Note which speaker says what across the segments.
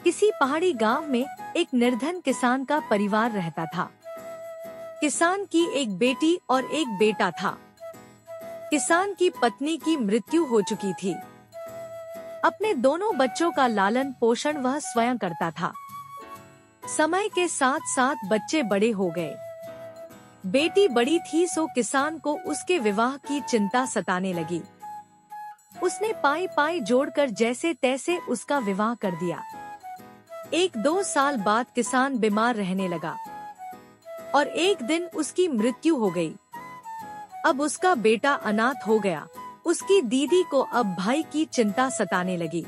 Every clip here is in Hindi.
Speaker 1: किसी पहाड़ी गांव में एक निर्धन किसान का परिवार रहता था। किसान की एक बेटी और एक बेटा था। किसान की पत्नी की मृत्यु हो चुकी थी। अपने दोनों बच्चों का लालन पोषण वह स्वयं करता था। समय के साथ साथ बच्चे बड़े हो गए। बेटी बड़ी थी सो किसान को उसके विवाह की चिंता सताने लगी। उसने पाई पाई जोड़कर जैसे तैसे उसका विवाह कर दिया। 1-2 साल बाद किसान बीमार रहने लगा और एक दिन उसकी मृत्यु हो गई। अब उसका बेटा अनाथ हो गया। उसकी दीदी को अब भाई की चिंता सताने लगी।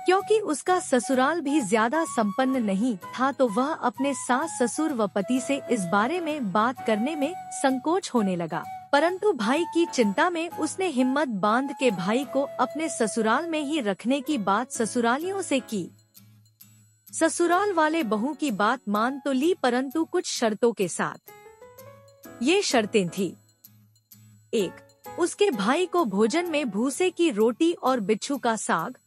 Speaker 1: क्योंकि उसका ससुराल भी ज्यादा संपन्न नहीं था तो वह अपने सास ससुर व पति से इस बारे में बात करने में संकोच होने लगा। परंतु भाई की चिंता में उसने हिम्मत बांध के भाई को अपने ससुराल में ही रखने की बात ससुरालियों से की। ससुराल वाले बहू की बात मान तो ली परंतु कुछ शर्तों के साथ। ये शर्तें थी। 1. उसके भाई को भोजन में भूसे की रोटी और बिच्छू का साग।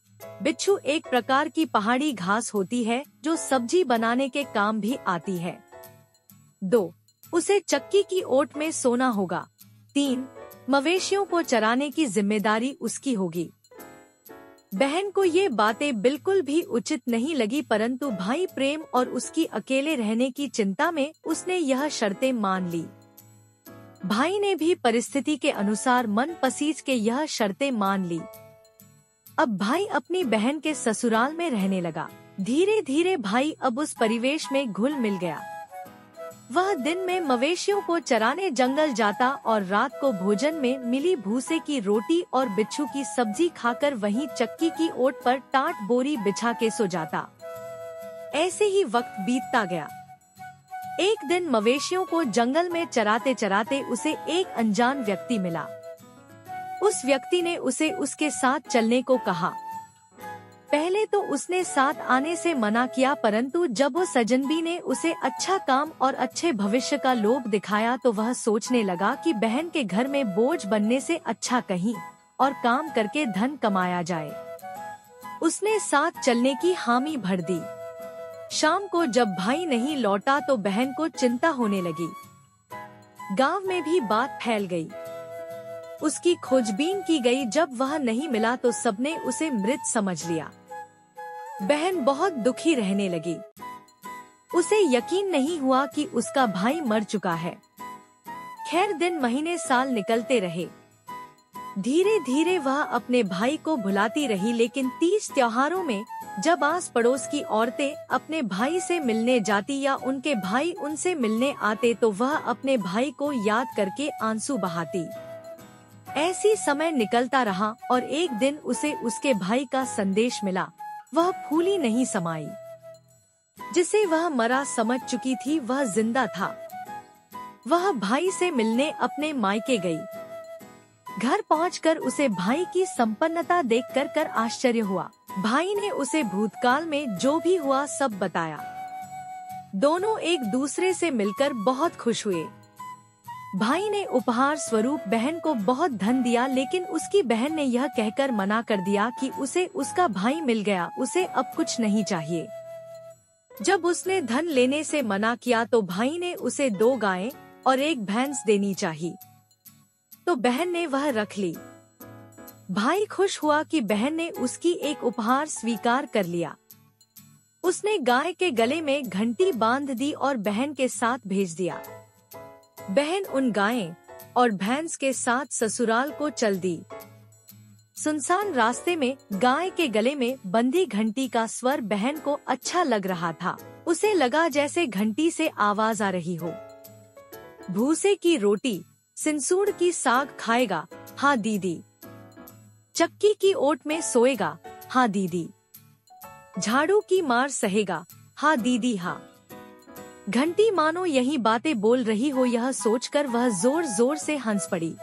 Speaker 1: बिच्छू एक प्रकार की पहाड़ी घास होती है जो सब्जी बनाने के काम भी आती है। 2. उसे चक्की की ओट में सोना होगा। 3. मवेशियों को चराने की जिम्मेदारी उसकी होगी। बहन को ये बातें बिल्कुल भी उचित नहीं लगी परंतु भाई प्रेम और उसकी अकेले रहने की चिंता में उसने यह शर्तें मान ली। भाई ने भी परिस्थिति के अनुसार मन पसीज के यह शर्तें मान ली। अब भाई अपनी बहन के ससुराल में रहने लगा। धीरे धीरे भाई अब उस परिवेश में घुल मिल गया। वह दिन में मवेशियों को चराने जंगल जाता और रात को भोजन में मिली भूसे की रोटी और बिच्छू की सब्जी खाकर वहीं चक्की की ओट पर टाट बोरी बिछा के सो जाता। ऐसे ही वक्त बीतता गया। एक दिन मवेशियों को जंगल में चराते चराते उसे एक अनजान व्यक्ति मिला। उस व्यक्ति ने उसे उसके साथ चलने को कहा। पहले तो उसने साथ आने से मना किया परंतु जब वो सजनबी ने उसे अच्छा काम और अच्छे भविष्य का लोभ दिखाया तो वह सोचने लगा कि बहन के घर में बोझ बनने से अच्छा कहीं और काम करके धन कमाया जाए। उसने साथ चलने की हामी भर दी। शाम को जब भाई नहीं लौटा तो बहन को चिंता होने लगी। गांव में भी बात फैल गई। उसकी खोजबीन की गई। जब वह नहीं मिला तो सबने उसे मृत समझ लिया। बहन बहुत दुखी रहने लगी। उसे यकीन नहीं हुआ कि उसका भाई मर चुका है। खैर दिन महीने साल निकलते रहे। धीरे धीरे वह अपने भाई को भुलाती रही लेकिन तीज त्योहारों में जब आस पड़ोस की औरतें अपने भाई से मिलने जाती या उनके भाई उनसे मिलने आते तो वह अपने भाई को याद करके आंसू बहाती। ऐसी समय निकलता रहा और एक दिन उसे उसके भाई का संदेश मिला। वह फूली नहीं समाई। जिसे वह मरा समझ चुकी थी वह जिंदा था। वह भाई से मिलने अपने मायके गई। घर पहुंचकर उसे भाई की संपन्नता देखकर आश्चर्य हुआ। भाई ने उसे भूतकाल में जो भी हुआ सब बताया। दोनों एक दूसरे से मिलकर बहुत खुश हुए। भाई ने उपहार स्वरूप बहन को बहुत धन दिया लेकिन उसकी बहन ने यह कहकर मना कर दिया कि उसे उसका भाई मिल गया, उसे अब कुछ नहीं चाहिए। जब उसने धन लेने से मना किया तो भाई ने उसे 2 गायें और 1 भैंस देनी चाहिए। तो बहन ने वह रख ली। भाई खुश हुआ कि बहन ने उसकी एक उपहार स्वीकार कर लिया। उसने गाय के गले में घंटी बांध दी और बहन के साथ भेज दिया। बहन उन गायें और भैंस के साथ ससुराल को चल दी। सुनसान रास्ते में गाय के गले में बंधी घंटी का स्वर बहन को अच्छा लग रहा था। उसे लगा जैसे घंटी से आवाज आ रही हो। भूसे की रोटी, सिंसूड़ की साग खाएगा, हाँ दीदी। चक्की की ओट में सोएगा, हाँ दीदी। झाड़ू की मार सहेगा, हाँ दीदी हाँ। घंटी मानो यही बातें बोल रही हो। यह सोचकर वह जोर जोर से हंस पड़ी।